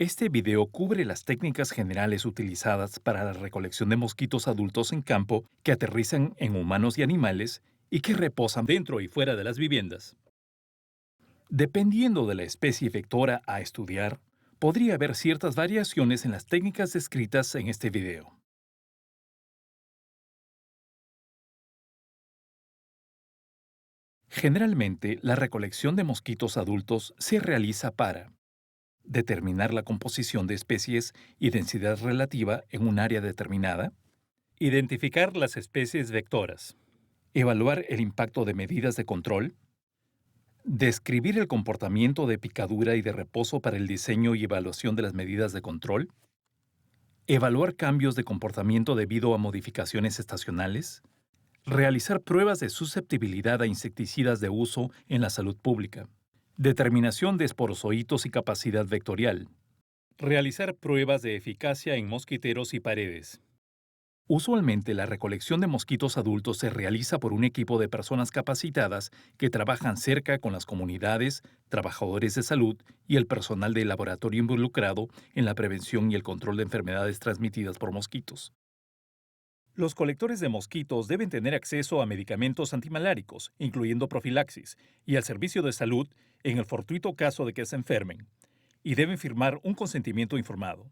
Este video cubre las técnicas generales utilizadas para la recolección de mosquitos adultos en campo que aterrizan en humanos y animales y que reposan dentro y fuera de las viviendas. Dependiendo de la especie vectora a estudiar, podría haber ciertas variaciones en las técnicas descritas en este video. Generalmente, la recolección de mosquitos adultos se realiza para determinar la composición de especies y densidad relativa en un área determinada, identificar las especies vectoras, evaluar el impacto de medidas de control, describir el comportamiento de picadura y de reposo para el diseño y evaluación de las medidas de control, evaluar cambios de comportamiento debido a modificaciones estacionales, realizar pruebas de susceptibilidad a insecticidas de uso en la salud pública, determinación de esporozoitos y capacidad vectorial, realizar pruebas de eficacia en mosquiteros y paredes. Usualmente la recolección de mosquitos adultos se realiza por un equipo de personas capacitadas que trabajan cerca con las comunidades, trabajadores de salud y el personal del laboratorio involucrado en la prevención y el control de enfermedades transmitidas por mosquitos. Los colectores de mosquitos deben tener acceso a medicamentos antimaláricos, incluyendo profilaxis, y al servicio de salud en el fortuito caso de que se enfermen, y deben firmar un consentimiento informado.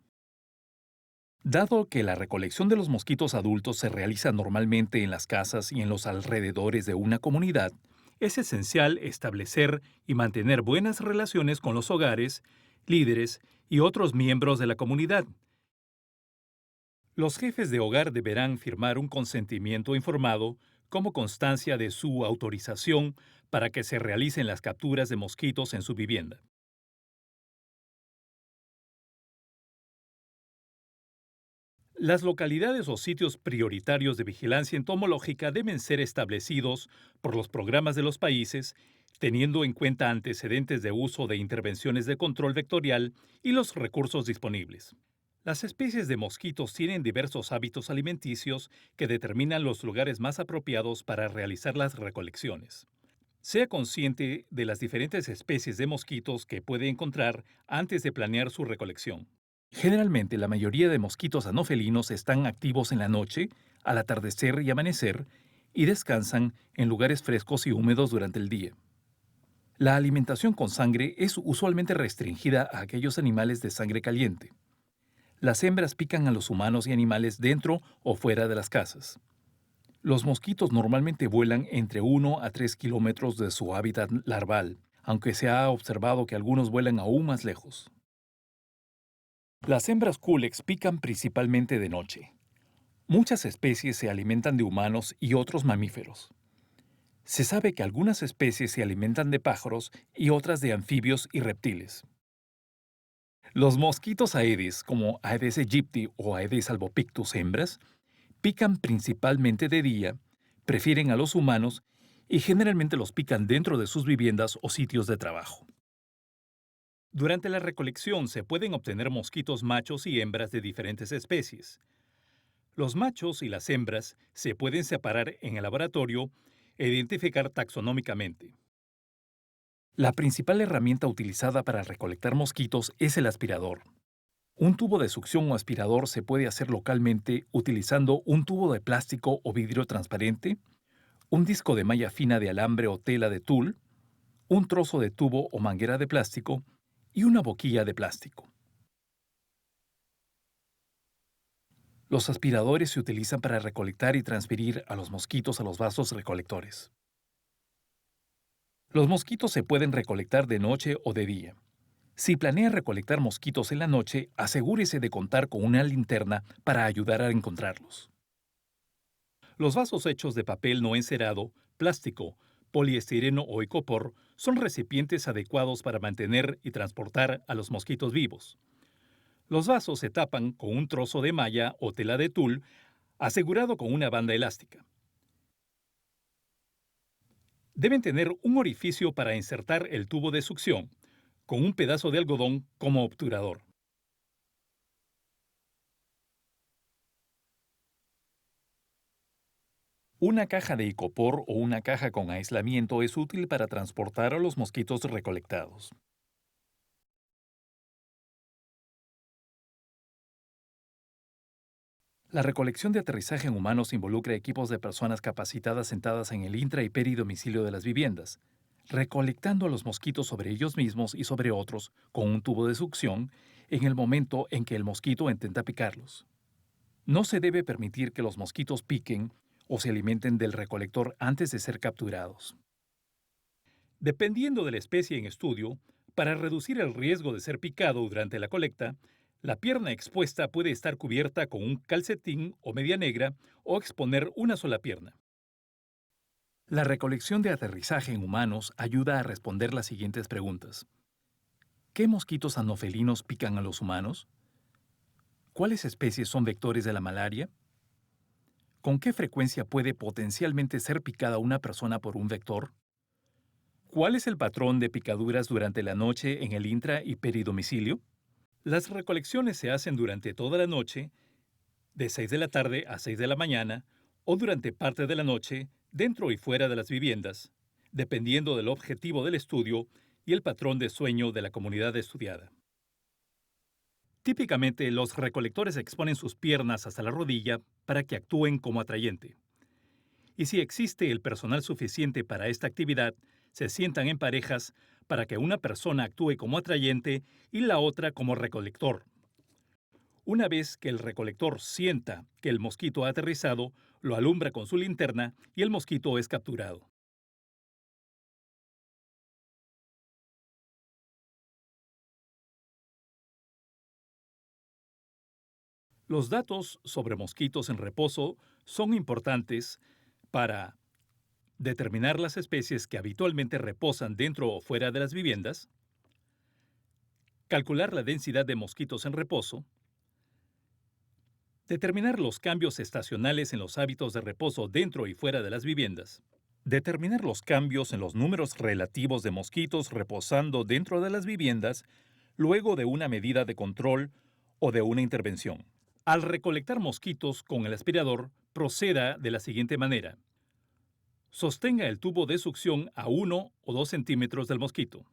Dado que la recolección de los mosquitos adultos se realiza normalmente en las casas y en los alrededores de una comunidad, es esencial establecer y mantener buenas relaciones con los hogares, líderes y otros miembros de la comunidad. Los jefes de hogar deberán firmar un consentimiento informado como constancia de su autorización para que se realicen las capturas de mosquitos en su vivienda. Las localidades o sitios prioritarios de vigilancia entomológica deben ser establecidos por los programas de los países, teniendo en cuenta antecedentes de uso de intervenciones de control vectorial y los recursos disponibles. Las especies de mosquitos tienen diversos hábitos alimenticios que determinan los lugares más apropiados para realizar las recolecciones. Sea consciente de las diferentes especies de mosquitos que puede encontrar antes de planear su recolección. Generalmente, la mayoría de mosquitos anofelinos están activos en la noche, al atardecer y amanecer, y descansan en lugares frescos y húmedos durante el día. La alimentación con sangre es usualmente restringida a aquellos animales de sangre caliente. Las hembras pican a los humanos y animales dentro o fuera de las casas. Los mosquitos normalmente vuelan entre 1 a 3 kilómetros de su hábitat larval, aunque se ha observado que algunos vuelan aún más lejos. Las hembras culex pican principalmente de noche. Muchas especies se alimentan de humanos y otros mamíferos. Se sabe que algunas especies se alimentan de pájaros y otras de anfibios y reptiles. Los mosquitos aedes, como Aedes aegypti o Aedes albopictus hembras, pican principalmente de día, prefieren a los humanos y generalmente los pican dentro de sus viviendas o sitios de trabajo. Durante la recolección se pueden obtener mosquitos machos y hembras de diferentes especies. Los machos y las hembras se pueden separar en el laboratorio e identificar taxonómicamente. La principal herramienta utilizada para recolectar mosquitos es el aspirador. Un tubo de succión o aspirador se puede hacer localmente utilizando un tubo de plástico o vidrio transparente, un disco de malla fina de alambre o tela de tul, un trozo de tubo o manguera de plástico y una boquilla de plástico. Los aspiradores se utilizan para recolectar y transferir a los mosquitos a los vasos recolectores. Los mosquitos se pueden recolectar de noche o de día. Si planea recolectar mosquitos en la noche, asegúrese de contar con una linterna para ayudar a encontrarlos. Los vasos hechos de papel no encerado, plástico, poliestireno o icopor son recipientes adecuados para mantener y transportar a los mosquitos vivos. Los vasos se tapan con un trozo de malla o tela de tul asegurado con una banda elástica. Deben tener un orificio para insertar el tubo de succión, con un pedazo de algodón como obturador. Una caja de icopor o una caja con aislamiento es útil para transportar a los mosquitos recolectados. La recolección de aterrizaje en humanos involucra equipos de personas capacitadas sentadas en el intra y peridomicilio de las viviendas, recolectando a los mosquitos sobre ellos mismos y sobre otros con un tubo de succión en el momento en que el mosquito intenta picarlos. No se debe permitir que los mosquitos piquen o se alimenten del recolector antes de ser capturados. Dependiendo de la especie en estudio, para reducir el riesgo de ser picado durante la colecta, la pierna expuesta puede estar cubierta con un calcetín o media negra o exponer una sola pierna. La recolección de aterrizaje en humanos ayuda a responder las siguientes preguntas. ¿Qué mosquitos anofelinos pican a los humanos? ¿Cuáles especies son vectores de la malaria? ¿Con qué frecuencia puede potencialmente ser picada una persona por un vector? ¿Cuál es el patrón de picaduras durante la noche en el intra y peridomicilio? Las recolecciones se hacen durante toda la noche, de 6 de la tarde a 6 de la mañana, o durante parte de la noche, dentro y fuera de las viviendas, dependiendo del objetivo del estudio y el patrón de sueño de la comunidad estudiada. Típicamente, los recolectores exponen sus piernas hasta la rodilla para que actúen como atrayente. Y si existe el personal suficiente para esta actividad, se sientan en parejas para que una persona actúe como atrayente y la otra como recolector. Una vez que el recolector sienta que el mosquito ha aterrizado, lo alumbra con su linterna y el mosquito es capturado. Los datos sobre mosquitos en reposo son importantes para determinar las especies que habitualmente reposan dentro o fuera de las viviendas, calcular la densidad de mosquitos en reposo, determinar los cambios estacionales en los hábitos de reposo dentro y fuera de las viviendas, determinar los cambios en los números relativos de mosquitos reposando dentro de las viviendas luego de una medida de control o de una intervención. Al recolectar mosquitos con el aspirador, proceda de la siguiente manera. Sostenga el tubo de succión a 1 o 2 centímetros del mosquito.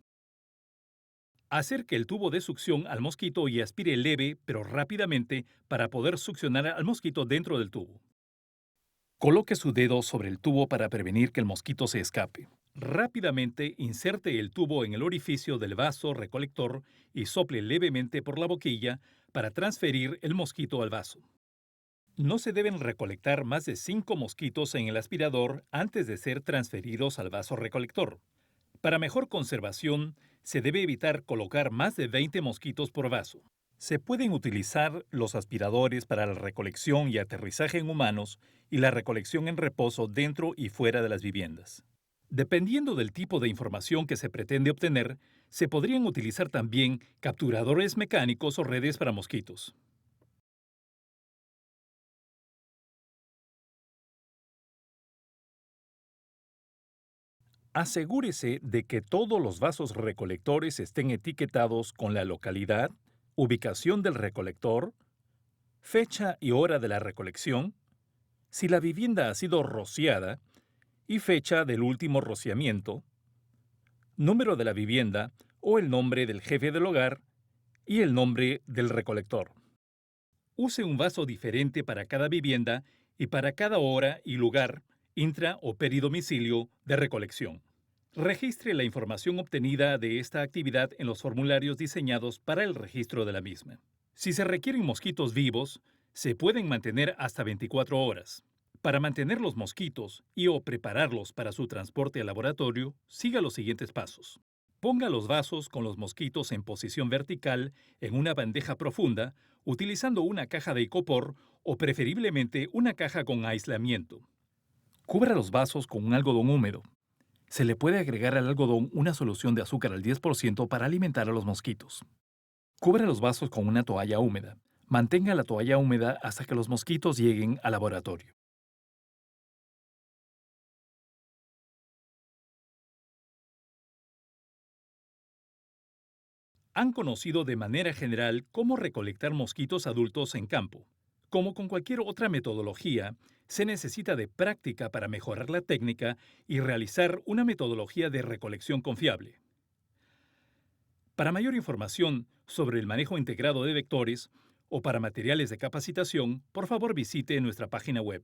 Acerque el tubo de succión al mosquito y aspire leve pero rápidamente para poder succionar al mosquito dentro del tubo. Coloque su dedo sobre el tubo para prevenir que el mosquito se escape. Rápidamente inserte el tubo en el orificio del vaso recolector y sople levemente por la boquilla para transferir el mosquito al vaso. No se deben recolectar más de 5 mosquitos en el aspirador antes de ser transferidos al vaso recolector. Para mejor conservación, se debe evitar colocar más de 20 mosquitos por vaso. Se pueden utilizar los aspiradores para la recolección y aterrizaje en humanos y la recolección en reposo dentro y fuera de las viviendas. Dependiendo del tipo de información que se pretende obtener, se podrían utilizar también capturadores mecánicos o redes para mosquitos. Asegúrese de que todos los vasos recolectores estén etiquetados con la localidad, ubicación del recolector, fecha y hora de la recolección, si la vivienda ha sido rociada y fecha del último rociamiento, número de la vivienda o el nombre del jefe del hogar y el nombre del recolector. Use un vaso diferente para cada vivienda y para cada hora y lugar, intra o peridomicilio de recolección. Registre la información obtenida de esta actividad en los formularios diseñados para el registro de la misma. Si se requieren mosquitos vivos, se pueden mantener hasta 24 horas. Para mantener los mosquitos y o prepararlos para su transporte al laboratorio, siga los siguientes pasos. Ponga los vasos con los mosquitos en posición vertical en una bandeja profunda, utilizando una caja de icopor o preferiblemente una caja con aislamiento. Cubra los vasos con un algodón húmedo. Se le puede agregar al algodón una solución de azúcar al 10% para alimentar a los mosquitos. Cubra los vasos con una toalla húmeda. Mantenga la toalla húmeda hasta que los mosquitos lleguen al laboratorio. Han conocido de manera general cómo recolectar mosquitos adultos en campo. Como con cualquier otra metodología, se necesita de práctica para mejorar la técnica y realizar una metodología de recolección confiable. Para mayor información sobre el manejo integrado de vectores, o para materiales de capacitación, por favor visite nuestra página web.